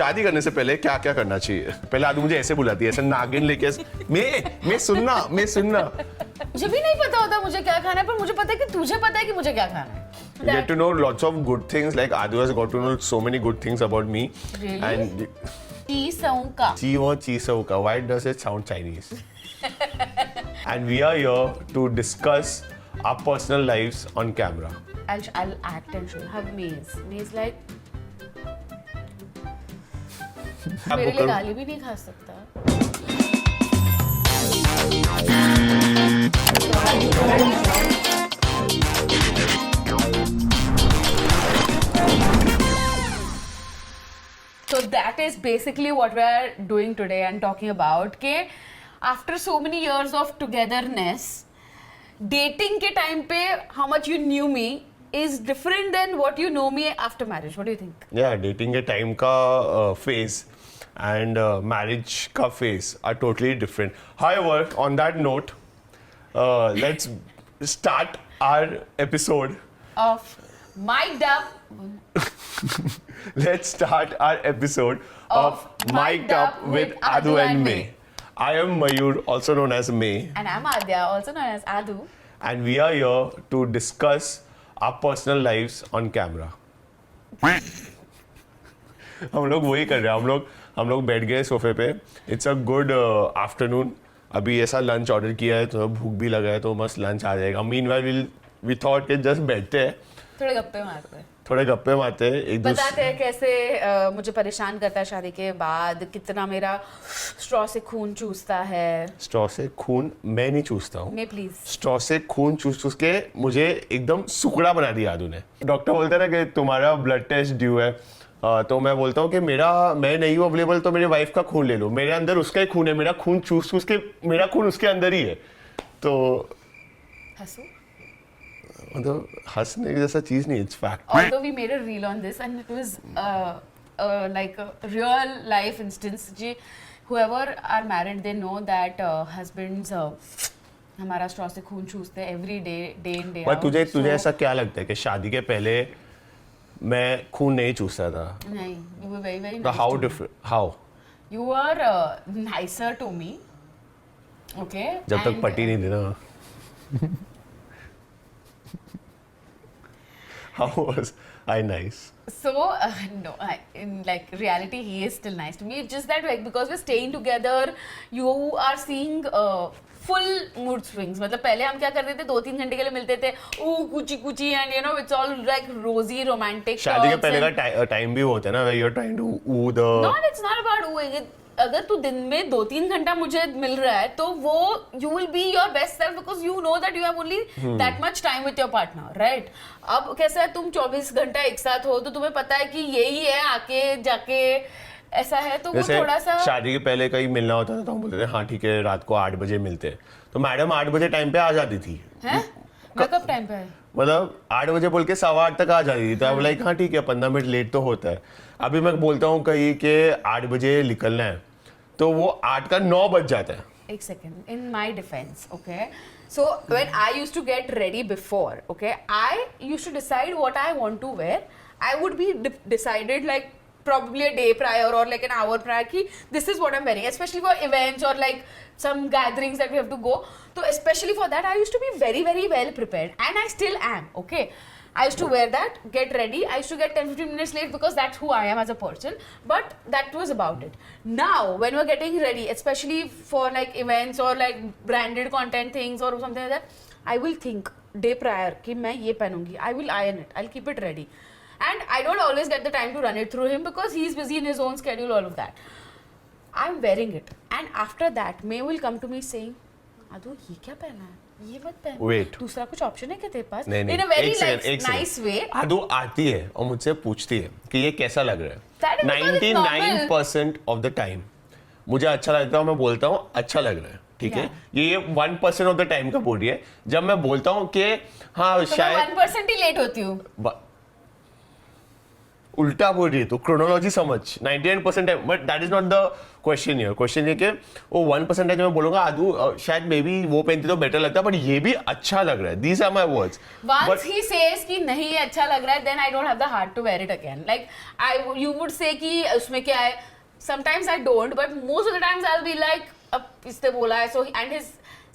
शादी करने से पहले क्या क्या करना चाहिए? पहले आदू मुझे ऐसे बुलाती है, ऐसे नागिन लेके मैं सुनना मुझे भी नहीं पता होता मुझे क्या खाना है, पर मुझे पता है कि तुझे पता है कि मुझे क्या खाना है. You get to know lots of good things. Like Adu has got to know so many good things about me. Really? And Chisauka. Chi or Chisauka. Why does it sound Chinese? And we are here to discuss our personal lives on camera. I'll act and show. Have maze. Maze like. मेरे लिए गाली भी नहीं खा सकता. So that is basically what we are doing today and talking about. कि after so many years of togetherness, dating के time पे how much you knew me is different than what you know me after marriage. What do you think? Yeah, dating के time का phase and marriage का phase are totally different. However, on that note, let's start our episode. Of mic'd up. Let's start our episode of Mic'd Up with Adu and May. I am Mayur, also known as May, And I'm Adya, also known as Adu. and we are here to discuss our personal lives on camera. हम लोग वही कर रहे हैं, हम लोग बैठ गए सोफे पे. It's a good afternoon. अभी ऐसा लंच ऑर्डर किया है तो भूख भी लगा है तो मस्त लंच आ जाएगा. Meanwhile we thought कि जस्ट बैठते हैं, थोड़े गप्पे मारते हैं. थोड़े गप्पे मारते हैं एक बताते हैं कैसे मुझे परेशान करता है शादी के बाद, कितना मेरा स्ट्रॉ से खून चूसता है. स्ट्रॉ से खून मैं नहीं चूसता हूँ. मैं प्लीज. स्ट्रॉ से खून चूस के मुझे एकदम सुकड़ा बना दिया आदू ने. डॉक्टर बोलते हैं ना कि तुम्हारा ब्लड टेस्ट ड्यू है, तो मैं बोलता हूँ कि मैं नहीं हूँ अवेलेबल तो मेरी वाइफ का खून ले लो. मेरे अंदर उसका ही खून है, मेरा खून चूस के मेरा खून उसके अंदर ही है. तो हंसो. मतलब हंसने जैसा चीज नहीं, it's fact. Although we made a reel on this and it was like a real life instance. जी, whoever are married they know that husbands हमारा स्ट्रॉ से खून चूसते हैं every day in day पर out. तुझे ऐसा क्या लगता है कि शादी के पहले मैं खून नहीं चूसता था? नहीं, you were very तो nice how to me. Different how You were nicer to me. Okay. जब तक And, पटी नहीं थी ना. How was I nice? So no, in like reality, he is still nice to me. It's just that like because we're staying together, you are seeing full mood swings. मतलब पहले हम क्या करते थे, 2-3 घंटे के लिए मिलते थे, कुची and you know it's all like rosy romantic. शादी के talks पहले and- का टाइम भी होता है ना, where you're trying to woo the. No, it's not about wooing. अगर तू दिन में 2-3 घंटा मुझे मिल रहा है तो वो you will be your best self because you know that you have only that much time with your partner, right? अब कैसा है, तुम 24 घंटा एक साथ हो तो तुम्हें पता है कि यही है, आके जाके ऐसा है, तो वो जैसे थोड़ा सा. शादी के पहले कहीं मिलना होता था तो हम बोलते थे हाँ ठीक है रात को 8 बजे मिलते हैं, तो मैडम 8 बजे टाइम पे आ जाती थी. हैं? मैं कब टाइम पे है? मतलब 8 बजे बोल के 8:15 तक आ जाती थी. तो अब लाइक हाँ ठीक है 15 मिनट लेट तो होता है. अभी मैं बोलता हूँ कहीं के 8 बजे निकलना है तो वो 8 का 9 बज जाता है. एक second. In my defense, okay. So when I used to get ready before, okay, I used to decide what I want to wear. I would be decided like probably a day prior or like an hour prior कि this is what I'm wearing, especially for events or like some gatherings that we have to go. So especially for that, I used to be very well prepared, and I still am. Okay. I used to wear that, get ready. I used to get 10-15 minutes late because that's who I am as a person. But that was about it. Now, when we're getting ready, especially for like events or like branded content things or something like that, I will think day prior कि मैं ये पहनूंगी. I will iron it. I'll keep it ready. And I don't always get the time to run it through him because he's busy in his own schedule, all of that. I'm wearing it. And after that, May will come to me saying, Adu, ये क्या पहना है? ये मत पहन. Wait. दूसरा कुछ option है क्या तेरे पास? नहीं In a very एक nice way. आदू आती है और मुझसे पूछती है कि ये कैसा लग रहा है. That is because it's 99% of the time मुझे अच्छा लगता है, मैं बोलता हूँ अच्छा लग रहा है. ठीक है, ये 1% ऑफ द टाइम का बोल रही है. जब मैं बोलता हूँ कि हाँ तो शायद मैं 1% ही लेट होती हूँ. उल्टा बोल रही है तो क्रोनोलॉजी समझ 99% है, but that is not the question here. Question ये कि वो 1% मैं बोलूंगा आदू शायद मे बी वो पहनती तो बेटर लगता है, बट ये भी अच्छा लग रहा है। These are my words. Once he says कि नहीं अच्छा लग रहा है, then I don't have the heart to wear it again. Like you would say कि उसमें क्या है? Sometimes I don't, but most of the times I'll be like, अब इसने बोला है, so and his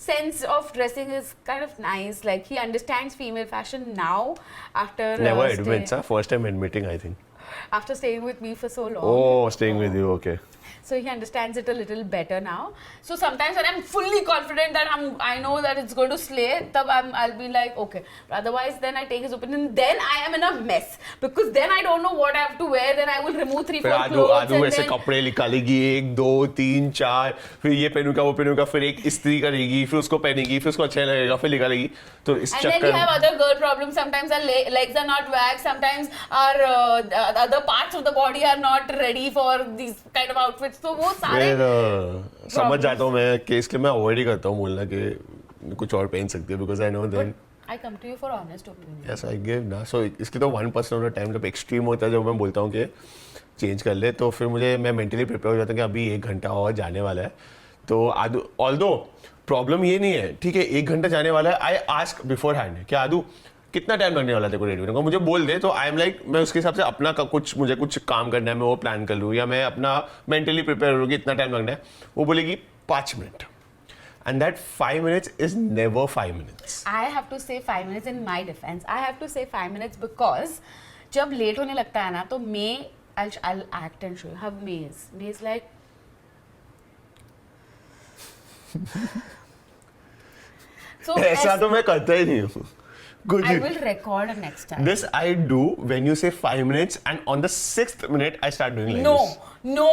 sense of dressing is kind of nice. Like he understands female fashion now after never admits, first time admitting, I think. after staying with me for so long. Oh, staying with you, okay. So he understands it a little better now. So sometimes when I'm fully confident that I know that it's going to slay, तब I'll be like okay. But otherwise, then I take his opinion. Then I am in a mess because then I don't know what I have to wear. Then I will remove 3-4 clothes. आदू ऐसे कपड़े निकालेगी 1 2 3 4, फिर ये पहनूंगा वो पहनूंगा, फिर एक इस्त्री करेगी, फिर उसको पहनेगी, फिर उसको अच्छा लगेगा, फिर निकालेगी। तो इस चक्कर And then we have other girl problems. Sometimes our legs are not waxed. Sometimes our other parts of the body are not ready for these kind of outfits. तो वो सारे समझ जाता हूँ मैं कि इसलिए मैं अवॉइड ही करता हूँ बोलना कि कुछ और पहन सकती है, because I know then I come to you for honest opinion. Yes, I give ना। So इसकी तो 1% ऑफ द टाइम जब एक्सट्रीम होता है, जब मैं बोलता हूँ कि चेंज कर ले, तो फिर मैं मेंटली प्रिपेयर हो जाता हूँ कि अभी 1 घंटा और जाने वाला है। तो ऑल्दो प्रॉब्लम ये नहीं है, ठीक है 1 घंटा जाने वाला है, आई आस्क बिफोर हैंड कि आदू कितना टाइम लगने वाला है को रेडी होने को, मुझे बोल दे, तो आई एम लाइक मैं उसके हिसाब से अपना मुझे कुछ काम करना है, मैं वो प्लान कर लूँ, या मैं अपना मेंटली प्रिपेयर हो कि इतना टाइम लगना है। वो बोलेगी 5 minute, and that 5 minutes is never 5 minutes. I have to say 5 minutes in my defense. I have to say 5 minutes because जब लेट होने लगता है ना, तो I'll act and show you how May is like so ऐसा तो मैं करता ही नहीं हूँ। I will record next time. This I do when you say 5 minutes and on the 6th minute I start doing like this. No.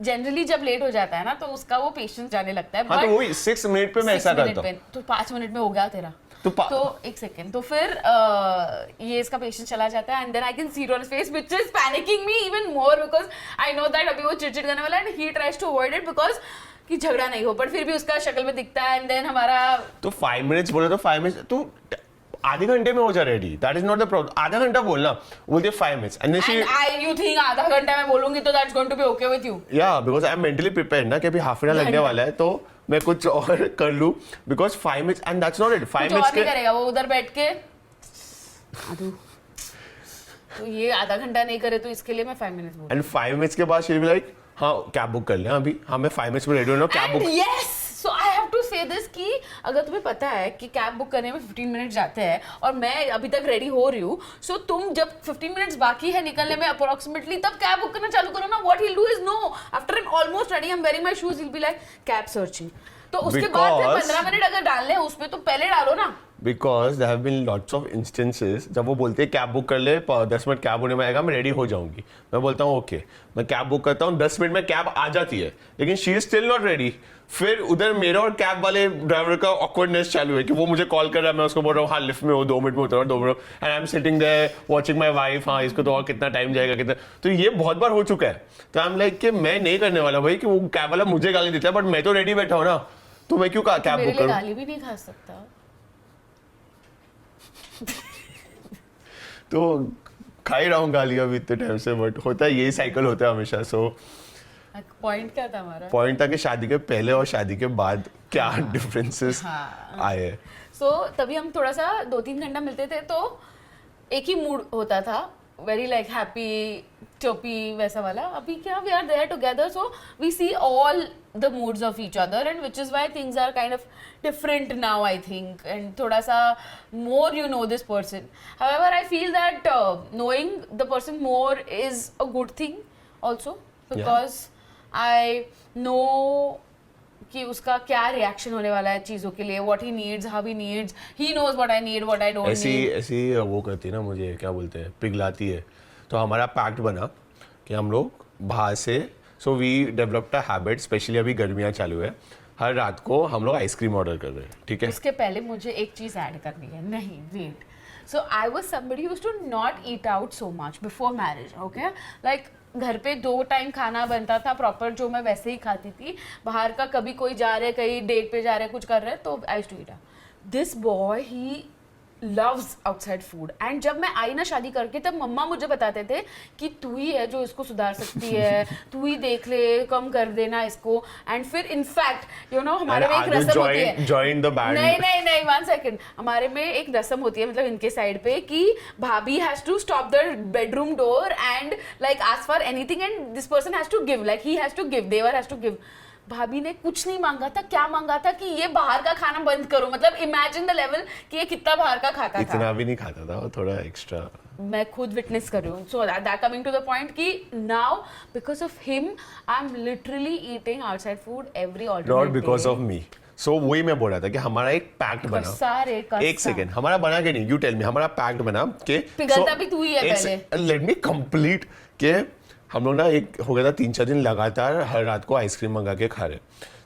Generally जब late हो जाता है ना, तो उसका वो पेशेंस जाने लगता है। हाँ, तो वही 6 मिनट पे मैं ऐसा करता हूँ। तो 5 मिनट में हो गया तेरा। तो 1 सेकेंड, तो फिर ये इसका पेशेंस चला जाता है, and then I can see it on his face, which is panicking me even more because I know that अभी वो चिड़चिड़ करने वाला है, and he tries to avoid it because कि झगड़ा नहीं हो, पर फिर भी उसका शक्ल में दिखता है, and then हमारा तो 5 मिनट्स बोले तो 5 मिनट्स तो आधे घंटे में हो जा ready, that is not the problem. आधा घंटा बोलना, बोलते 5 मिनट्स एंड you think आधा घंटा मैं बोलूंगी तो that's going to be okay with you? या because I am mentally prepared ना कि अभी हाफ एन आवर लगने वाला है, तो मैं कुछ और कर लूं, because 5 minutes and that's not it. 5 minutes के करेगा वो उधर बैठ के आदू, तो ये आधा घंटा नहीं करे, तो इसके लिए मैं 5 मिनट्स बोलूं। एंड 5 मिनट्स के बाद शी विल बी लाइक हाँ कैब बुक कर ले अभी, हाँ मैं 5 मिनट्स में रेडी हूं, cab book. Yes, so I have to say this कि अगर तुम्हें पता है कि कैब बुक करने में 15 मिनट जाते हैं और मैं अभी तक रेडी हो रही हूँ, सो तुम जब 15 मिनट्स बाकी है निकलने में अप्रोक्सीमेटली, तब कैब बुक करना चालू करो ना। What he do is no, after I am almost ready, I am wearing my shoes, he will be like cab searching. तो उसके बाद फिर 15 मिनट अगर डालने हैं उसमें, तो पहले डालो ना। Because there have been lots of instances जब वो बोलते हैं कैब बुक कर ले, 10 मिनट कैब होने में आएगा, मैं रेडी हो जाऊंगी, मैं बोलता हूँ ओके, मैं कैब बुक करता हूँ, 10 मिनट में कैब आ जाती है, लेकिन she is still not ready. फिर उधर मेरा और कैब वाले ड्राइवर का ऑकवर्डनेस चालू है कि वो मुझे कॉल कर रहा है, मैं उसको बोल रहा हूँ हाँ लिफ्ट में हो, 2 मिनट में उतर, 2 minute, and I am sitting there watching my wife, हाँ इसको तो और कितना टाइम जाएगा कितना। तो ये बहुत बार हो चुका है, तो आई एम लाइक कि मैं नहीं करने वाला भाई कि वो कैब वाला मुझे गाली देता है, बट मैं तो रेडी बैठा हूँ ना, तो मैं क्यों कैब बुक करूँ? गाली भी नहीं खा सकता तो खा ही रहा हूँ गाली अभी इतने टाइम से, बट होता है यही साइकिल होता है हमेशा। सो पॉइंट क्या था हमारा? पॉइंट था कि शादी के पहले और शादी के बाद क्या डिफरेंसेस आए। सो तभी हम थोड़ा सा 2-3 घंटा मिलते थे, तो एक ही मूड होता था, वेरी लाइक हैप्पी टोपी वैसा वाला। अभी क्या, we are there together, so we see all the moods of each other, and which is why things are kind of different now, I think, and thoda sa more you know this person. However, I feel that knowing the person more is a good thing also, because I know कि उसका क्या reaction होने वाला है चीज़ों के लिए, what he needs, how he needs, he knows what I need, what I don't need. ऐसी वो करती है ना, मुझे क्या बोलते हैं, पिघलाती है। तो हमारा पैक्ट बना कि हम लोग बाहर से, so we developed a habit, specially अभी गर्मियाँ चालू है, हर रात को हम लोग आइसक्रीम ऑर्डर कर रहे हैं, ठीक है? उसके पहले मुझे एक चीज़ ऐड करनी है, नहीं wait. So I was somebody used to not eat out so much before marriage, okay, like घर पे 2 टाइम खाना बनता था प्रॉपर, जो मैं वैसे ही खाती थी। बाहर का कभी कोई जा रहे, कहीं डेट पे जा रहे, कुछ कर रहे, तो I used to eat. This boy he loves outside food. And जब मैं आई ना शादी करके तब मम्मा मुझे बताते थे कि तू ही है जो इसको सुधार सकती है, तू ही देख ले, कम कर देना इसको. And फिर इनफैक्ट यू नो हमारे में एक रस्म होती है. Join the band. नहीं 1 सेकंड. हमारे में एक रस्म होती है मतलब इनके साइड पे कि bhabhi has to stop the bedroom door and like ask for anything and this person has to give, like he has to give, devar has to give. भाभी ने कुछ नहीं मांगा था. क्या मांगा था कि ये बाहर का खाना बंद करो. मतलब इमेजिन द लेवल कि ये कितना बाहर का खाता था. इतना भी नहीं खाता था, वो थोड़ा एक्स्ट्रा. मैं खुद विटनेस कर रही हूँ. So that coming to the point कि now because of him I am literally eating outside food every alternate not because of me. So वही मैं बोल रहा था कि हमारा एक पैक्ट बना. सारे एक सेकेंड, हमारा बना के नहीं, यू टेल मी. हमारा पैक्ट बना के पिघलता भी तू ही है पहले. लेट मी कंप्लीट के हम लोग ना एक हो गया था 3-4 दिन लगातार हर रात को आइसक्रीम मंगा के खा रहे.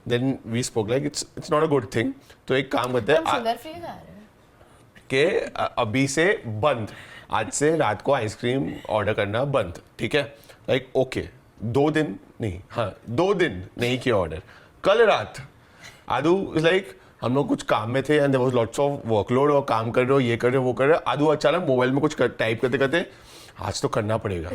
Then we spoke like it's not a good thing. तो एक काम करते हैं शुगर फ्री खा रहे हैं कि अभी से बंद, आज से रात को आइसक्रीम ऑर्डर करना बंद. ठीक है, लाइक ओके 2 दिन नहीं, हाँ 2 दिन नहीं किया ऑर्डर. कल रात आदू लाइक हम लोग कुछ काम में थे and there was lots of workload और काम कर रहे हो, ये कर रहे हो, वो कर रहे हो. आदू अचानक मोबाइल में कुछ टाइप करते करते आज तो करना पड़ेगा.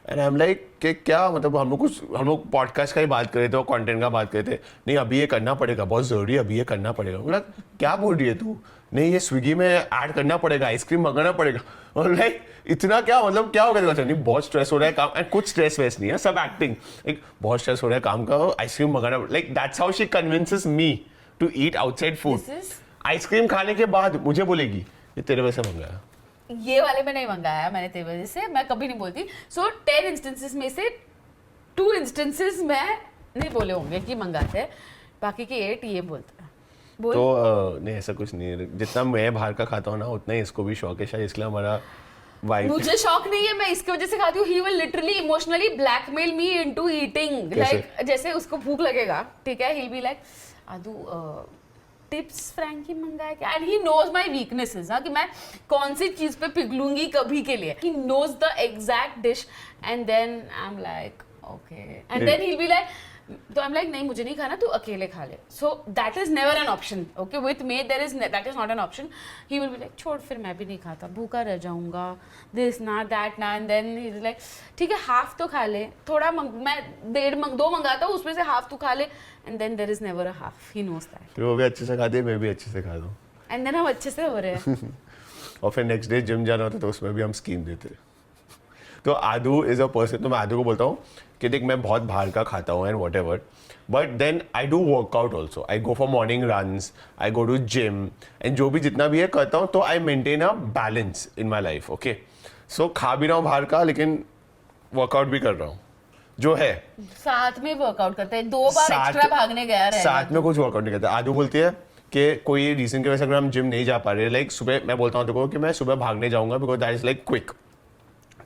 एंड आई एम लाइक कि क्या मतलब हम लोग पॉडकास्ट का ही बात कर रहे थे और कंटेंट का बात कर रहे थे. नहीं अभी ये करना पड़ेगा, बहुत ज़रूरी है, अभी ये करना पड़ेगा. मतलब क्या बोल रही है तू? नहीं ये स्विगी में ऐड करना पड़ेगा, आइसक्रीम मंगाना पड़ेगा. और लाइक इतना क्या मतलब क्या होगा? नहीं बहुत स्ट्रेस हो रहा है काम. एंड कुछ स्ट्रेस वेस नहीं है, सब एक्टिंग. एक बहुत स्ट्रेस हो रहा है काम का, आइसक्रीम मंगाना. Like that's how she convinces me to eat outside food. Ice cream खाने के बाद मुझे बोलेगी ये तेरे वजह से मंगाया. ये वाले में नहीं मंगाया मैंने तेरी वजह से, मैं कभी नहीं बोलती. सो 10 इंस्टेंसेस में से 2 इंस्टेंसेस मैं नहीं बोले होंगे कि मंगाते हैं, बाकी के 8 ये बोलते हैं. तो नहीं ऐसा कुछ नहीं है. जितना मैं बाहर का खाता हूँ ना उतना ही इसको भी शौक है शायद, इसलिए हमारा वाइफ. मुझे शौक नहीं है, मैं इसकी वजह से खाती हूँ. He will literally emotionally blackmail me into eating. Like जैसे उसको भूख लगेगा, ठीक है, he be like Adu Tibbs Frankie मंगाया क्या. And he knows my weaknesses कि मैं कौन सी चीज पे पिघलूंगी कभी के लिए. He knows the exact dish and then I am like okay and then he will be like, तो आई एम लाइक नहीं मुझे नहीं खाना, तू अकेले खा ले. So that is never an option. Okay with me there is that is not an option. He will be like छोड़ फिर मैं भी नहीं खाता, भूखा रह जाऊंगा, दिस ना दैट ना. And then he is like ठीक है हाफ तो खा ले, थोड़ा मैं 2 मंगाता हूँ उसमें से हाफ तू खा ले. And then there is never a half. He knows that. फिर वो भी अच्छे से खाती है, मैं भी अच्छे से खा दूँ. एंड देन हम अच्छे से हो रहे हैं. और फिर नेक्स्ट डे जिम जाना होता तो उसमें भी हम स्कीम देते. तो आदू इज अ पर्सन, तो मैं आदू को बोलता हूँ कि देख मैं बहुत बाहर का खाता हूँ and whatever, but then I do workout also. I go for morning runs, I go to gym and जो भी जितना भी है करता हूँ. तो I maintain a balance in my life. Okay so खा भी रहा हूँ बाहर का लेकिन वर्कआउट भी कर रहा हूँ जो है. साथ में वर्कआउट करते हैं, 2 बार एक्स्ट्रा भागने गया रहेगा. साथ में कुछ वर्कआउट नहीं करता. आदू बोलती है कि कोई रीजन की वजह से अगर हम जिम नहीं जा पा रहे, लाइक सुबह मैं बोलता हूँ देखो कि मैं सुबह भागने जाऊँगा because that is like quick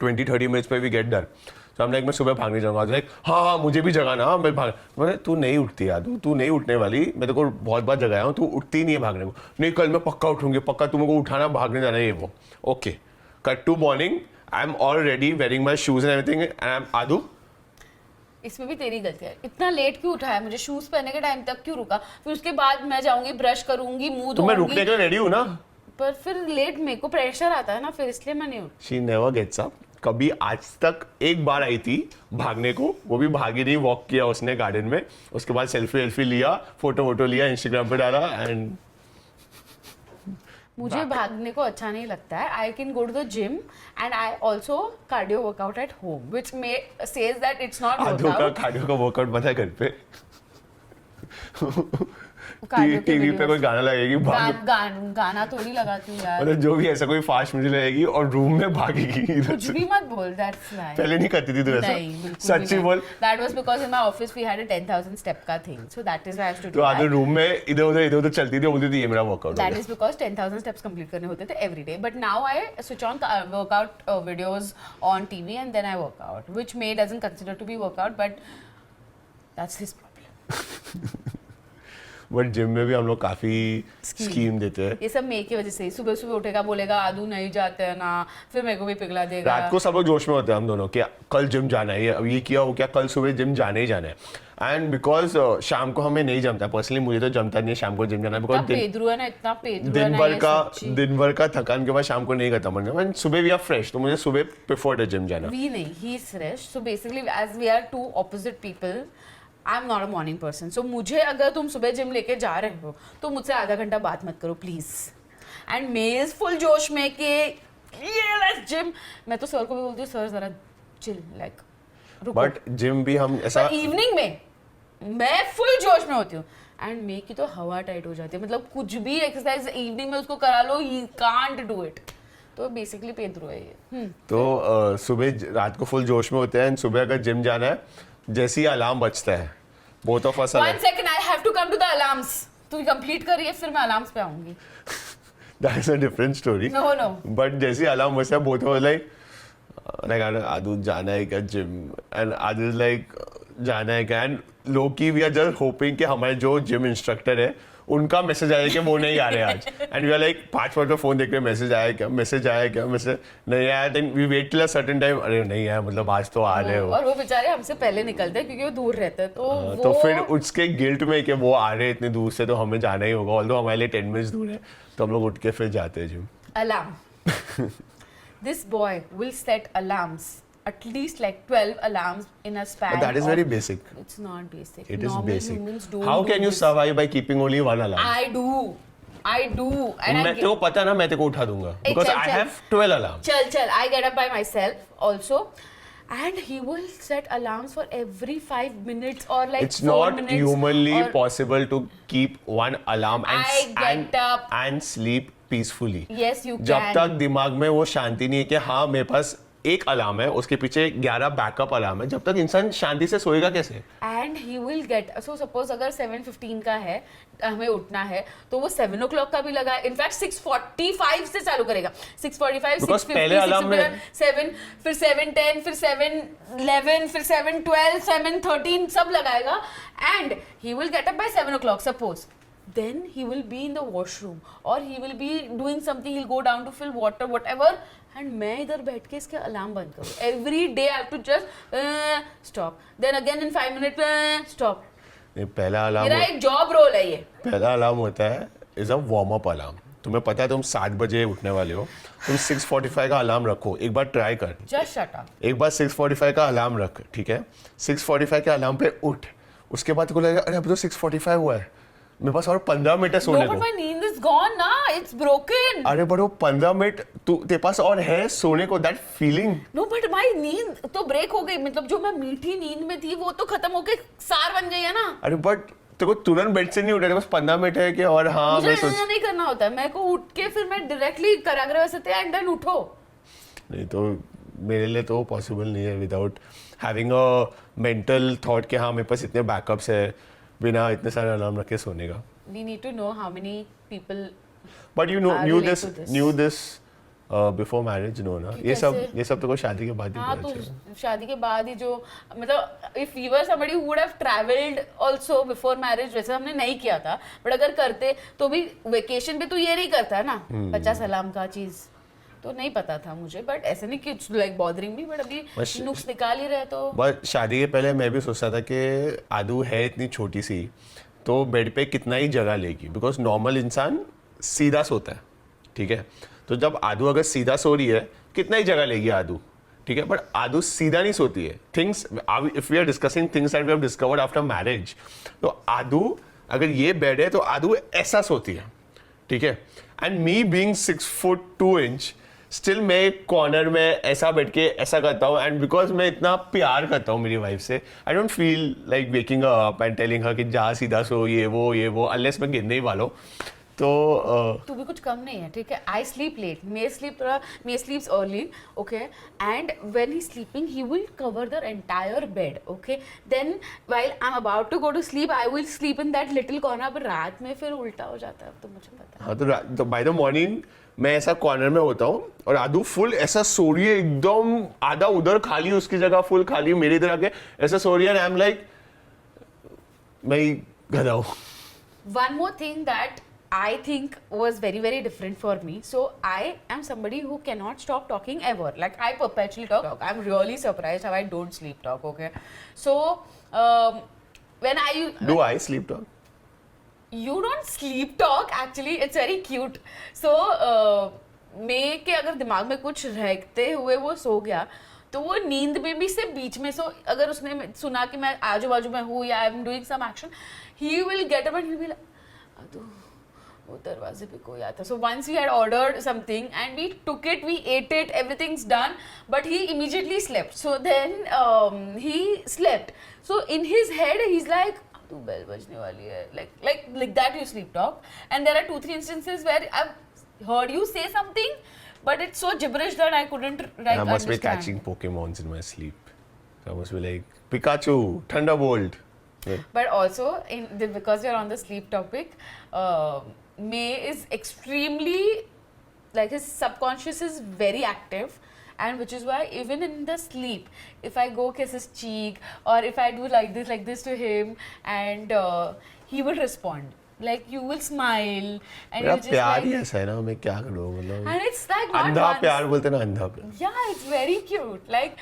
20-30 minutes पे वी गेट डन. तो हम लाइक मैं सुबह भागने जाऊँगा. लाइक हाँ मुझे भी जगाना, हाँ मैं भाग. मैंने तू नहीं उठती यार, तू नहीं उठने वाली, मैं तेरे को बहुत बार जगाया हूँ, तू उठती नहीं है भागने को. नहीं कल मैं पक्का उठूंगी, पक्का तुम को उठाना, भागने जाना है वो. Okay cut to morning, I am already wearing my shoes and everything and I am Aadu. इसमें भी तेरी गलती है, इतना लेट क्यों उठाया मुझे, शूज पहनने के टाइम तक क्यों रुका. फिर उसके बाद मैं जाऊंगी ब्रश करूंगी, मुंह तो मैं धोऊंगी. रुकने के लिए रेडी हूँ ना, पर फिर लेट मेरे को प्रेशर आता है ना, फिर इसलिए मैं नहीं उठी. She never gets up. कभी आज तक एक बार आई थी भागने को, वो भी भागी नहीं, वॉक किया उसने गार्डन में. उसके बाद सेल्फी लिया, फोटो लिया, इंस्टाग्राम पे डाला एंड मुझे भागने को अच्छा नहीं लगता है. I can go to the gym and I also cardio workout at home which me says that it's not Aadu का कार्डियो का वर्कआउट पता है घर पे. कार्डियो के टीवी पे videos. कोई गाना लगेगी, गाना थोड़ी लगाती हूँ यार. मतलब जो भी ऐसा कोई फास्ट म्यूजिक लगेगी और रूम में भागेगी इधर कुछ से. भी मत बोल, दैट्स व्हाई. पहले नहीं करती थी तू ऐसा? नहीं बिल्कुल सच्ची बोल. That was because in my office we had a 10,000 step का thing, so that is why I have to तो डू आदू रूम में इधर उधर चलती थी और बोलती थी ये मेरा वर्कआउट हो That गया. is because 10,000 steps complete करने होते थे every day. But now I switch on workout videos on TV and then I work out, which May doesn't consider to be workout, but that's his problem. But gym में भी हम लोग काफी scheme देते हैं। ये सब मे की वजह से ही। सुबह सुबह उठेगा, बोलेगा आदू नहीं जाते हैं ना, फिर मेरे को भी पिघला देगा। रात को सब लोग जोश में होते हैं हम दोनों कि कल जिम जाना है, अब ये किया वो क्या, कल सुबह जिम जाना ही जाना है। एंड बिकॉज शाम को हमें नहीं जमता, पर्सनली मुझे तो जमता नहीं है शाम को जिम जाना, इतना बिकॉज पेदरू है ना, इतना पेदरू है ना ये सच्ची। दिन भर का थकान के बाद शाम को नहीं करता मन करता। सुबह वी आर फ्रेश, तो मुझे सुबह प्रेफर्ड है जिम जाना। We नहीं, he is fresh. So basically, as we are two opposite people, I'm not a morning person. So मुझे अगर तुम सुबह जिम लेके जा रहे हो, तो मुझसे आधा घंटा बात मत करो please. And may is full जोश में कि ये लेट्स जिम। मैं तो सर को भी बोलती हूँ, सर जरा चिल, लाइक रुको। बट जिम भी हम ऐसा इवनिंग में मैं फुल जोश में होती हूँ। एंड मे की तो हवा टाइट हो जाती है, मतलब कुछ भी एक्सरसाइज इवनिंग में उसको करा लो, ही कांट डू इट। तो बेसिकली पेदरू है ये। तो सुबह रात को फुल जोश में होते हैं, सुबह अगर जिम जाना है जैसे ही अलार्म बजता है, both of us One second, I have to come to the alarms. तू कंप्लीट करिए, फिर मैं अलार्म्स पे आऊंगी। That is a different story. No. But जैसे ही अलार्म बजता है, बोथ ऑफ लाइक आदू जाना है क्या जिम, एंड आदू इज लाइक जाना है क्या, एंड लोग की वी आर जस्ट होपिंग कि हमारे जो जिम इंस्ट्रक्टर है उनका मैसेज आया कि वो नहीं आ रहे आज। And we are like 5 minute में फोन देख रहे, मैसेज आया क्या, मैसेज नहीं आया। Then we wait till a certain time, अरे नहीं आया, मतलब आज तो आ रहे हो। और वो बेचारे हमसे पहले निकलते हैं क्योंकि वो दूर रहते हैं, तो तो फिर उसके गिल्ट में कि वो आ रहे हैं इतने दूर से, तो हमें जाना ही होगा, ऑल्दो हमारे लिए 10 मिनट्स दूर है, तो हम लोग उठ के फिर जाते हैं gym. Alarm. This boy will set alarms, at least like 12 alarms in a span. But that is very basic. It's not basic. It is Normal basic. humans don't How do can you this. survive by keeping only one alarm? I do. And मैं तेरे को पता ना, मैं तेरे को उठा दूंगा because I have 12 alarms. चल, I get up by myself also. And he will set alarms for every 5 minutes or like It's 4 not minutes. humanly or possible to keep one alarm I get up. and sleep peacefully. Yes, you जब can. तक दिमाग में वो शांति नहीं है कि हाँ मेरे पास एक अलार्म है, उसके पीछे 11 बैकअप अलार्म है, जब तक इंसान शांति से सोएगा कैसे? And he will get, so suppose अगर 7:15 का है, हमें उठना है, तो वो 7 o'clock का भी लगा है। इनफैक्ट 6:45 से चालू करेगा। 6:45, 6:50, 7, फिर 7:10, फिर 7:11, फिर 7:12, 7:13 सब लगाएगा। And he will get up by 7 o'clock suppose. Then he will be in the washroom or he will be doing something. He'll go down to fill water, whatever. And मैं इधर बैठ के इसके अलार्म बंद करूँ। Every day I have to just stop. Then again in 5 minutes stop. ये पहला alarm, मेरा एक जॉब रोल है ये। पहला अलार्म होता है is a warm up alarm. तुम्हें पता है तुम 7 बजे उठने वाले हो, तुम 6:45 का अलार्म रखो, एक बार ट्राई कर। Just shut up. एक बार 6:45 का अलार्म रख, ठीक है? 6:45 के अलार्म पे उठ, उसके बाद तुमको लगेगा अरे अब तो 6:45 हुआ है, मेरे पास और 15 मिनट है सोने No, को। but my need is gone ना, it's broken. अरे बट वो 15 मिनट तेरे पास और है सोने को, that feeling. No, but my नींद तो ब्रेक हो गई, मतलब जो मैं मीठी नींद में थी वो तो खत्म होके सार बन गई है ना। अरे बट तेरे को तुरंत बेड से नहीं उठा, बस 15 मिनट है कि और हाँ मुझे मैं ऐसा नहीं करना होता है, मेरे को उठ के फिर मैं डायरेक्टली कराग्रह वसते एंड देन उठो। नहीं तो मेरे लिए तो पॉसिबल नहीं है without having a mental thought कि हाँ मेरे पास इतने बैकअप्स है, बिना इतने सारे अलार्म रखे सोने का। We need to know how many people but you are new relate to this. This before marriage no ना, ये सब तो को शादी के बाद ही हाँ, पता तो चला। शादी के बाद ही जो, मतलब if we were somebody who would have travelled also before marriage, वैसे हमने नहीं किया था, बट अगर करते तो भी वेकेशन पे तो ये नहीं करता है ना 50 अलार्म का चीज, तो नहीं पता था मुझे। बट ऐसे नहीं कि लाइक बॉदरिंग मी, बट अभी नुक्स निकाल ही रहे तो। बट शादी के पहले मैं भी सोचता था कि आदू है इतनी छोटी सी, तो बेड पे कितना ही जगह लेगी, बिकॉज नॉर्मल इंसान सीधा सोता है, ठीक है? तो जब आदू अगर सीधा सो रही है, कितना ही जगह लेगी आदू, ठीक है? बट आदू सीधा नहीं सोती है। Things, if we are discussing things that we have discovered after marriage, तो आदू अगर ये बेड है तो आदू ऐसा सोती है, ठीक है? एंड मी बीइंग 6'2" स्टिल मैं कॉर्नर में ऐसा बैठ के ऐसा करता हूँ, एंड बिकॉज मैं इतना प्यार करता हूँ मेरी वाइफ से, I don't feel like waking up and telling her कि जा सीधा सो, ये वो अनलेस मैं गिरने ही वाला हूँ। तो तू भी कुछ कम नहीं है, ठीक है? I sleep late, may sleeps early, okay? And when he sleeping he will cover the entire bed, okay? Then while I am about to go to sleep I will sleep in that little corner, पर रात में फिर उल्टा हो जाता है, अब तो मुझे पता है। हाँ, तो बाय द मॉर्निंग मैं ऐसा कॉर्नर में होता हूँ और आदू फुल ऐसा सो रही है, एकदम आधा उधर खाली, उसकी जगह फुल खाली, मेरी इधर आके ऐसा सो रही है, आई एम लाइक मैं ही गधा हूँ। One more thing that I think was very, very different for me. So I am somebody who cannot stop talking ever. Like I perpetually talk. I'm really surprised how I don't sleep talk. Okay, so when Do I sleep talk? you don't sleep talk, actually it's very cute. So मैं के अगर दिमाग में कुछ रहते हुए वो सो गया तो वो नींद में भी से बीच में सो अगर उसने सुना कि मैं आजू बाजू में हूँ या I am doing some action, he will get up and he will वो दरवाजे पे कोई आता. So once we had ordered something and we took it, we ate it, everything's done, but he immediately slept. So then he slept. So in his head he's like, "तू bell बजने वाली है," like that you sleep talk. And there are 2-3 instances where I've heard you say something, but it's so gibberish that I couldn't like I must be understand. catching Pokemons in my sleep. So I must be like, Pikachu, Thunderbolt. Yeah. But also, because you're on the sleep topic, May is extremely, like his subconscious is very active, and which is why even in the sleep, if I go kiss his cheek or if I do like this to him, and he will respond. Like you will smile and मेरा you just प्यार ही like, ऐसा है ना, मैं क्या करूँ मतलब. and it's like not अंधा once. प्यार बोलते ना, अंधा प्यार. Yeah, it's very cute. Like,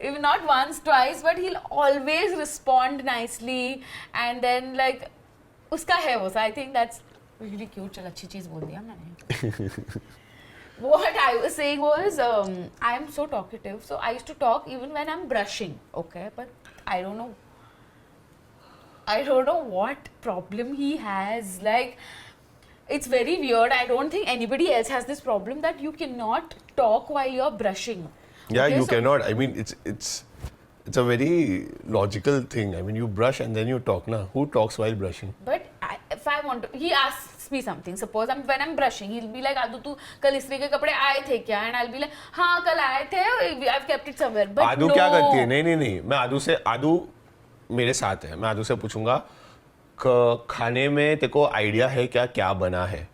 if not once, twice, but he'll always respond nicely. And then, like, uska hai wo. So I think that's really cute. चल अच्छी चीज बोल दिया मैंने. What I was saying was, I am so talkative. So I used to talk even when I'm brushing. Okay, but I don't know what problem he has. Like, it's very weird. I don't think anybody else has this problem that you cannot talk while you're brushing. Yeah, Okay, you so- cannot. I mean, it's a very logical thing. I mean, you brush and then you talk. Na, who talks while brushing? But if I want to, he asks me something. Suppose when I'm brushing, he'll be like, "Adu, tu kal इस्त्री के कपड़े आए थे क्या?" And I'll be like, "हाँ, कल आए थे. I've kept it somewhere." But आदू no. क्या करती है? नहीं. मैं आदू मेरे साथ है. मैं आदू से पूछूंगा खाने में तेरे को आइडिया है क्या बना है?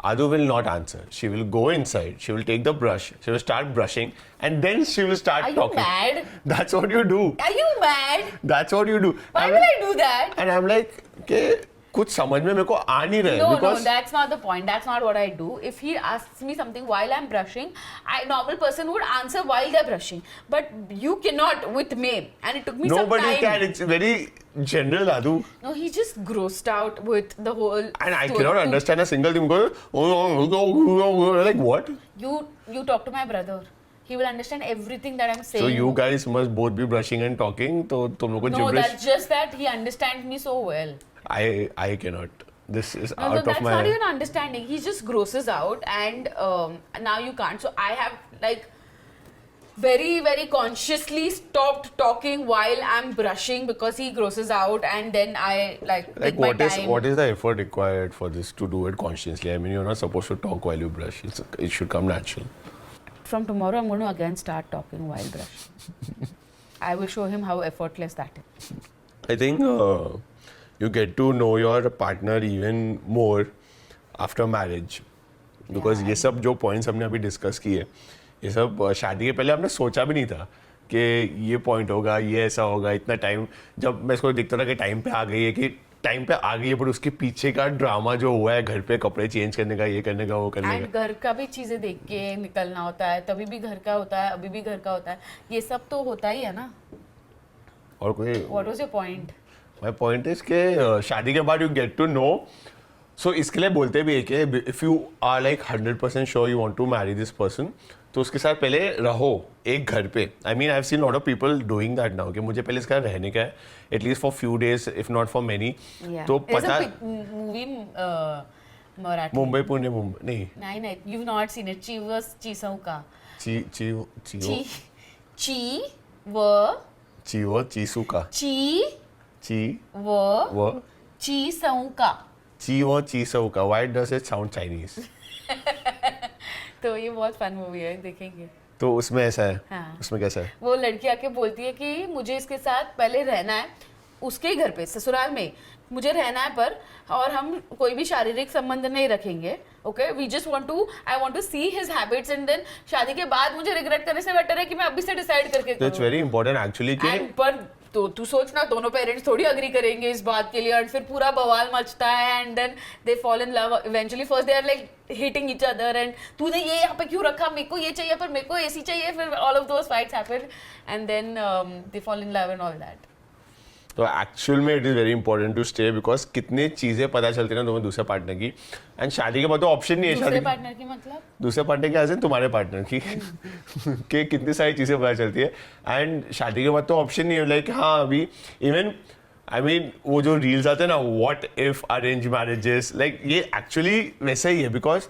Adu will not answer. She will go inside. She will take the brush. She will start brushing, and then she will start Are you talking. mad? That's what you do. Are you mad? That's what you do. Why will I do that? And I'm like, के कुछ समझ में मेरे को आ नहीं रहा है. No, because that's not the point. That's not what I do. If he asks me something while I'm brushing, normal person would answer while they're brushing. But you cannot with me. And it took me some nobody time. can. It's very general, Adu. No, he just grossed out with the whole. And I story. cannot understand a single thing. Like what? You talk to my brother. He will understand everything that I'm saying. So you guys must both be brushing and talking. तो तुम लोग को No, gibberish. that's just that he understands me so well. I cannot. This is No, out that's of my. not even understanding. He just grosses out, and now you can't. So I have like very, very consciously stopped talking while I'm brushing because he grosses out, and then I like take my time. What is the effort required for this to do it consciously? I mean, you're not supposed to talk while you brush. It should come natural. From tomorrow, I'm going to again start talking while brushing. I will show him how effortless that is. I think you get to know your partner even more after marriage. Because ये सब जो points हमने अभी discuss किए, ये सब शादी के पहले हमने सोचा भी नहीं था कि ये point होगा, ये ऐसा होगा, इतना time. जब मैं इसको दिखता था कि time पे आ गई है कि टाइम पे आ गई है, पर उसके पीछे का ड्रामा जो हुआ है, घर पे कपड़े चेंज करने का, ये करने का, वो करने एंड घर का भी चीजें देख के निकलना होता है, तभी भी घर का होता है, अभी भी घर का होता है, ये सब तो होता ही है ना. और कोई what was your point? My point is के शादी के बाद you get to know. So इसके लिए बोलते भी है कि if you are like 100% sure you want to marry this person, तो उसके साथ पहले रहो एक घर पे. I mean I have seen lot of people doing that now कि मुझे पहले इसका रहने का है, at least for few days if not for many. तो पता मूवी मराठी मुंबई पुणे मुंबई नहीं यू नॉट सीन इट. चीसौका चीसुका चीसौका. Why does it sound Chinese? तो ये बहुत फन मूवी है, देखेंगे. तो उसमें ऐसा है. हाँ. उसमें कैसा है? वो लड़की आके बोलती है कि मुझे इसके साथ पहले रहना है, उसके ही घर पे ससुराल में मुझे रहना है, पर और हम कोई भी शारीरिक संबंध नहीं रखेंगे. Okay, we just I want to see his habits, and then शादी के बाद मुझे रिग्रेट करने से बेटर है कि मैं अभी से डिसाइड करके तो इट्स वेरी इंपॉर्टेंट एक्चुअली कि पर तो तू सोचना दोनों पेरेंट्स थोड़ी अग्री करेंगे इस बात के लिए और फिर पूरा बवाल मचता है and then they fall in love eventually first they are like hitting each other and तूने ये यहाँ पे क्यों रखा, मेरे को ये चाहिए पर मेरे को एसी चाहिए, फिर all of those fights happen and then they fall in love and all that. तो एक्चुअल में it is very important to stay because कितनी चीज़ें पता चलती है ना तुम्हें दूसरे पार्टनर की. एंड शादी के बाद तो ऑप्शन नहीं है. दूसरे शादी पार्टनर की मतलब दूसरे पार्टनर की एज इन तुम्हारे पार्टनर की कि कितनी सारी चीज़ें पता चलती है. एंड शादी के बाद तो ऑप्शन नहीं है. लाइक हाँ अभी इवन आई मीन वो जो रील्स आते हैं ना what if arrange marriages, like ये एक्चुअली वैसा ही है. बिकॉज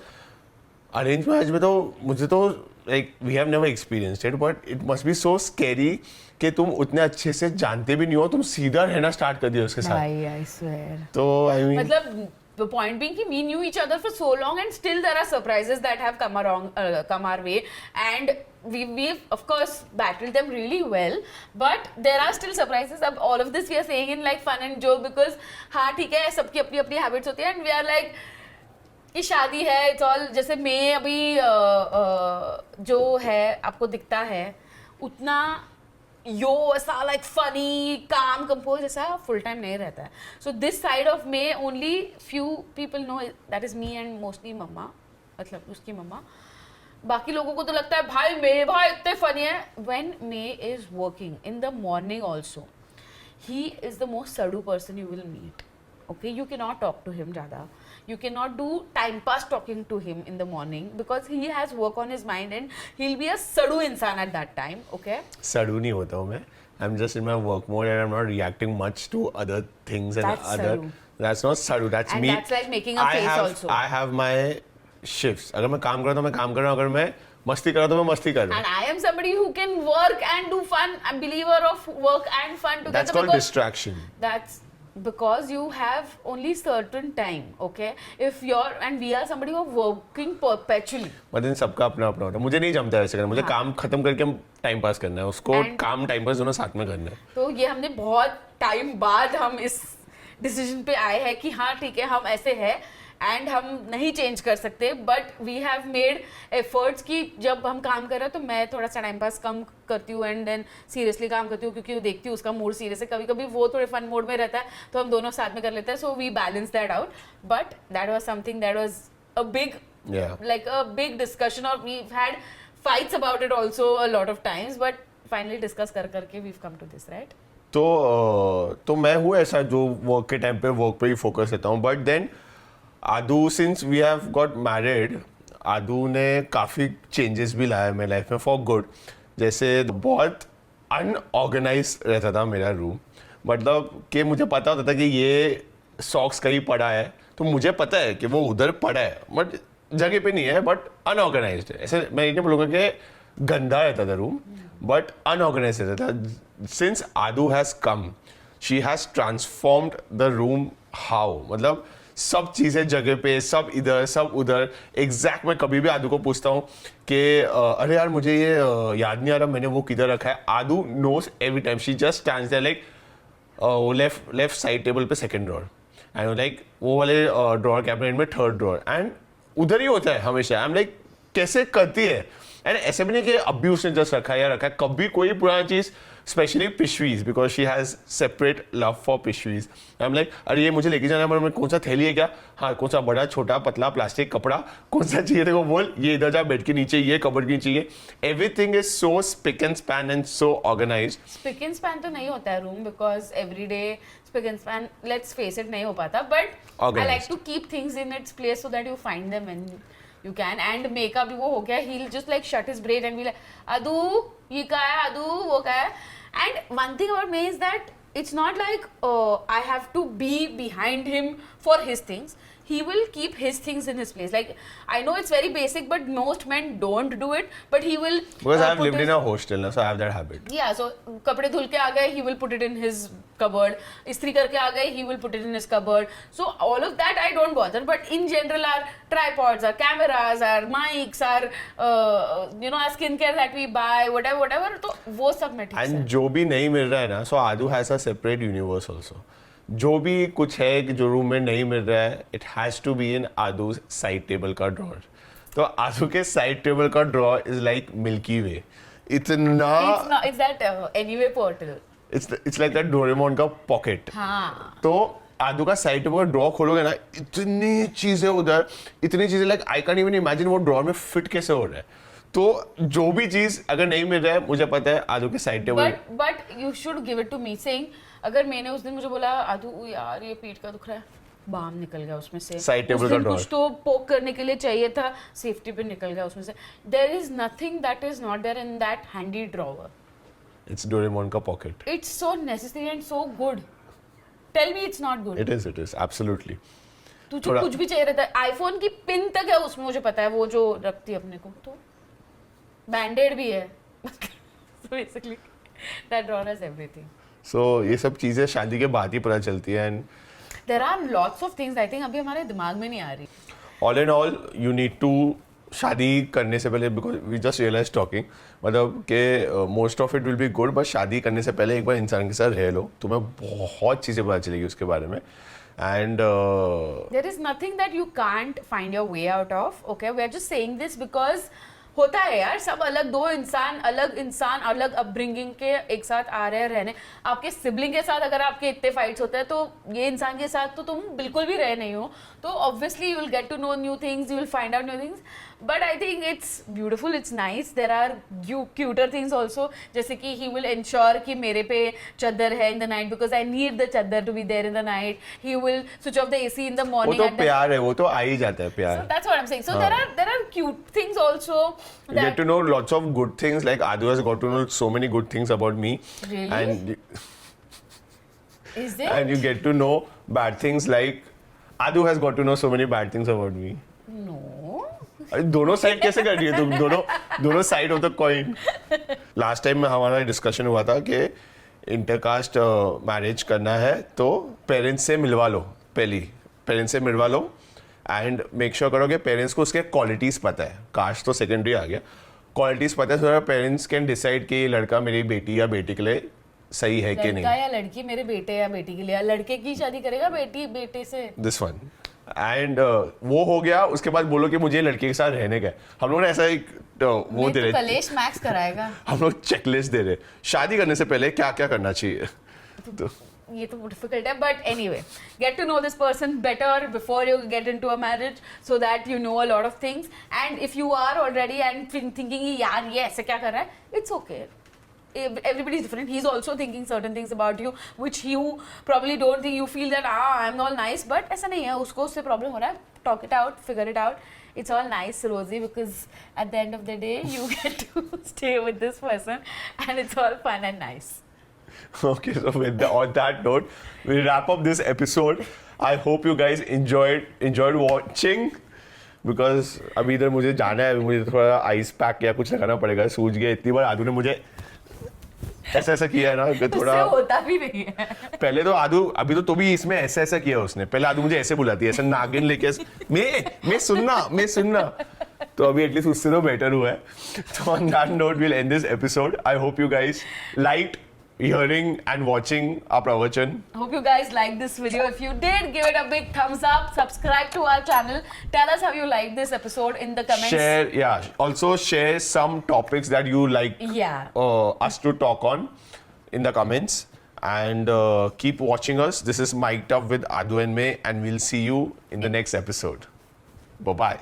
अरेंज मैरिज में तो मुझे तो like we have never experienced it but it must be so scary कि तुम उतने अच्छे से जानते भी नहीं हो, तुम सीधा रहना स्टार्ट कर दिया उसके साथ. भाई आई स्वेयर. तो आई मीन मतलब the point being कि we knew each other for so long and still there are surprises that have come our way and we've of course battled them really well but there are still surprises. अब all of this we are saying in like fun and joke because हाँ ठीक है सबकी अपनी अपनी habits होती है and we are like कि शादी है इट्स ऑल. जैसे मैं अभी जो है आपको दिखता है उतना यो ऐसा लाइक फनी काम कंपोज ऐसा फुल टाइम नहीं रहता है. So this side of me only few people know, that is me and mostly mumma, मतलब उसकी मम्मा. बाकी लोगों को तो लगता है भाई मेरे भाई इतने फनी है. When me is working in the morning also he is the most सडू person you will meet. Okay, you cannot talk to him ज़्यादा. You cannot do time pass talking to him in the morning because he has work on his mind and he'll be a सड़ू इंसान at that time. Okay? सड़ू नहीं होता हूँ मैं. I'm just in my work mode and I'm not reacting much to other things and That's other. सड़ू. That's not सड़ू. That's And me. that's like making a face also. I have my shifts. अगर मैं काम कर रहा हूँ तो मैं काम कर रहा हूँ. अगर मैं मस्ती कर रहा हूँ तो मैं मस्ती कर रहा हूँ. And I am somebody who can work and do fun. I'm a believer of work and fun together. That's called because distraction. That's because you have only certain time. Okay? If you're and we are somebody who are working perpetually. मतलब सबका अपना अपना होता है. मुझे नहीं जमता है ऐसे करना. मुझे काम खत्म करके हम टाइम पास करना है. उसको काम टाइम पास दोनों साथ में करना है. तो ये हमने बहुत टाइम बाद हम इस डिसीजन पे आए हैं कि हाँ ठीक है हम ऐसे हैं एंड हम नहीं चेंज कर सकते but we have made efforts कि जब हम काम कर रहे हैं तो मैं थोड़ा सा टाइम पास कम करती हूँ एंड देन सीरियसली काम करती हूँ क्योंकि देखती हूँ उसका मूड सीरियस है. कभी कभी वो थोड़े फन मोड में रहता है तो हम दोनों साथ में कर लेते हैं. So we balance that out but that was something that was a big like a big discussion or we've had fights about it also a lot of times but finally discuss करके we've come to this, right? तो मैं हूँ ऐसा जो work के time पे work पे ही focus रहता हूँ. But then Aadu since we have got married Aadu ने काफ़ी चेंजेस भी लाया मेरी लाइफ में फॉर गुड. जैसे बहुत अनऑर्गेनाइज रहता था मेरा रूम. मतलब कि मुझे पता होता था कि ये सॉक्स कहीं पड़ा है तो मुझे पता है कि वो उधर पड़ा है बट जगह पे नहीं है बट अनऑर्गेनाइज्ड है. ऐसे मैं नहीं बोलूँगा कि गंदा रहता था रूम बट अनऑर्गेनाइज रहता था. Since Aadu has come she has transformed the room how. मतलब सब चीज़ें जगह पे, सब इधर सब उधर. एग्जैक्ट मैं कभी भी आदू को पूछता हूँ कि अरे यार मुझे ये याद नहीं आ रहा मैंने वो किधर रखा है. Aadu knows every time. She just stands there like वो लेफ्ट साइड टेबल पे सेकंड ड्रॉर एंड लाइक वो वाले ड्रॉर कैबिनेट में थर्ड ड्रॉर एंड उधर ही होता है हमेशा. आई एम लाइक कैसे करती है. एंड ऐसे भी नहीं कि अभी उसने जस्ट रखा है या रखा है. कभी कोई पुराना चीज़ स्पेशली पिशवीज because she has separate love for पिशवीज. आई एम लाइक अरे ये मुझे लेके जाना है पर कौन सा थैली है क्या, हाँ कौन सा बड़ा छोटा पतला प्लास्टिक कपड़ा कौन सा चाहिए देखो बोल, ये इधर जा बेड के नीचे, ये कबर्ड के नीचे. ये everything is so spick and span and so organised. Spick and span तो नहीं होता है room because everyday spick and span let's face it नहीं हो पाता but I like to keep things in its place so that you find them and you can. And मेका भी वो हो गया, he'll just like shut his brain and be like अदू ये क्या है, अदू वो क्या है. And one thing about me is that it's not like I have to be behind him for his things. He will keep his things in his place. Like I know it's very basic but most men don't do it but he will because I have lived in a hostel now so I have that habit. Yeah, so कपड़े धुल के आ गए he will put it in his cupboard. इस्त्री करके आ गए he will put it in his cupboard. So all of that I don't bother but in general our tripods, our cameras, our mics, our you know our skincare that we buy whatever तो वो सब में ठीक है. And जो भी नहीं मिल रहा है ना so Adu has a separate universe also. जो भी कुछ है कि जो रूम में नहीं मिल रहा है it has to be in Aadu side table का ड्रॉर. तो आदू के साइड टेबल का drawer is like milky way. इतना it's that anyway portal. It's like that Doraemon का पॉकेट. हाँ. तो आदू का साइड टेबल का ड्रॉ खोलोगे ना, इतनी चीजें उधर, इतनी चीजें like I can even imagine वो ड्रॉर में फिट कैसे हो रहा है. तो जो भी चीज अगर नहीं मिल रहा है, मुझे पता है आदू के side table. But you should give it to me saying, अगर मैंने उस दिन मुझे बोला आदू यार ये पीठ का दुख रहा है, बाम निकल गया उसमें से. Side table उस दिन का drawer. कुछ तो पोक करने के लिए चाहिए था, सेफ्टी पे निकल गया उसमें से. There is nothing that is not there in that handy drawer. It's Doraemon का pocket. It's so necessary and so good. Tell me it's not good. It is absolutely. तुझे थोड़ा- कुछ भी चाहिए रहता है, आईफोन की पिन तक है उसमें, मुझे पता है वो जो रखती है अपने को. तो बैंडेड भी है. So basically that drawer has everything. सो ये सब चीजें शादी के बाद ही पता चलती है. And There are lots of things I think अभी हमारे दिमाग में नहीं आ रही. All and all you need to, शादी करने से पहले, because we just realise talking, मतलब कि most of it will be good, but शादी करने से पहले एक बार इंसान के साथ रह लो, तुम्हें बहुत चीज़ें पता चलेगी उसके बारे में. And There is nothing that you can't find your way out of. Okay, we are just saying this because होता है यार, सब अलग, दो इंसान अलग अपब्रिंगिंग के एक साथ आ रहे हैं रहने. आपके सिबलिंग के साथ अगर आपके इतने फाइट्स होते हैं, तो ये इंसान के साथ तो तुम बिल्कुल भी रहे नहीं हो. तो obviously you will get to know new things, you will find out new things. But I think it's beautiful, it's nice. There are cuter things also, जैसे कि ही विल इंश्योर कि मेरे पे चादर है in the night because I need the चादर to be there in the night. He will switch off the AC in the वो morning. तो प्यार है, वो तो आ ही जाता है प्यार. So that's what I'm saying. So there are cute things also. You get to know lots of good things. Like Adu has got to know so many good things about me. Really? Is there? And you get to know bad things. Like Adu has got to know so many bad things about me. No. अरे दोनों side कैसे कर रही है तुम? दोनों side of the coin. Last time में हमारा डिस्कशन हुआ था कि इंटरकास्ट मैरिज करना है तो पेरेंट्स से मिलवा लो, पहली पेरेंट्स से मिलवा लो एंड मेक श्योर करो कि पेरेंट्स को उसके क्वालिटीज़ पता है. कास्ट तो सेकेंडरी आ गया, क्वालिटीज़ पता है, सो पेरेंट्स कैन डिसाइड कि ये लड़का मेरी बेटी या बेटी के लिए सही है कि लड़का नहीं. या लड़की मेरे बेटे या बेटी के लिए, लड़के की शादी करेगा बेटी बेटे से. This one. एंड वो हो गया, उसके बाद बोलो कि मुझे लड़के के साथ रहने का है. हम लोग ने ऐसा एक वो दे तो रहे, कलेश मैक्स कराएगा. हम लोग चेकलिस्ट दे रहे, शादी करने से पहले क्या क्या करना चाहिए. तो ये तो डिफिकल्ट है, but anyway get to know this person better before you get into a marriage, so that you know a lot of things. And if you are already and thinking यार ये ऐसे क्या कर रहा है, it's okay. Everybody is different. He's also thinking certain things about you which you probably don't think. You feel that I'm all nice, but ऐसा नहीं है, उसको उससे प्रॉब्लम हो रहा है. Talk it out, figure it out. It's all nice, Rosie, because at the end of the day you get to stay with this person and it's all fun and nice. okay, so on that note, we'll wrap up this episode. I hope you guys enjoyed watching. Because अभी इधर मुझे जाना है, मुझे थोड़ा ice pack या कुछ लगाना पड़ेगा. सूझ गया इतनी बार आदू ने मुझे ऐसा किया है ना कि थोड़ा उससे होता भी नहीं है. पहले तो आदू, अभी तो भी इसमें ऐसा किया उसने. पहले आदू मुझे ऐसे बुलाती है, ऐसा नागिन लेके मैं सुनना. तो अभी एटलीस्ट उससे तो बेटर हुआ है. तो on that note we'll end this episode. I hope you guys liked hearing and watching our pravachan. Hope you guys liked this video. If you did, give it a big thumbs up. Subscribe to our channel. Tell us how you liked this episode in the comments. Also share some topics that you like us to talk on in the comments. And keep watching us. This is Mic'd Up with Adu and May, and we'll see you in the next episode. Bye-bye.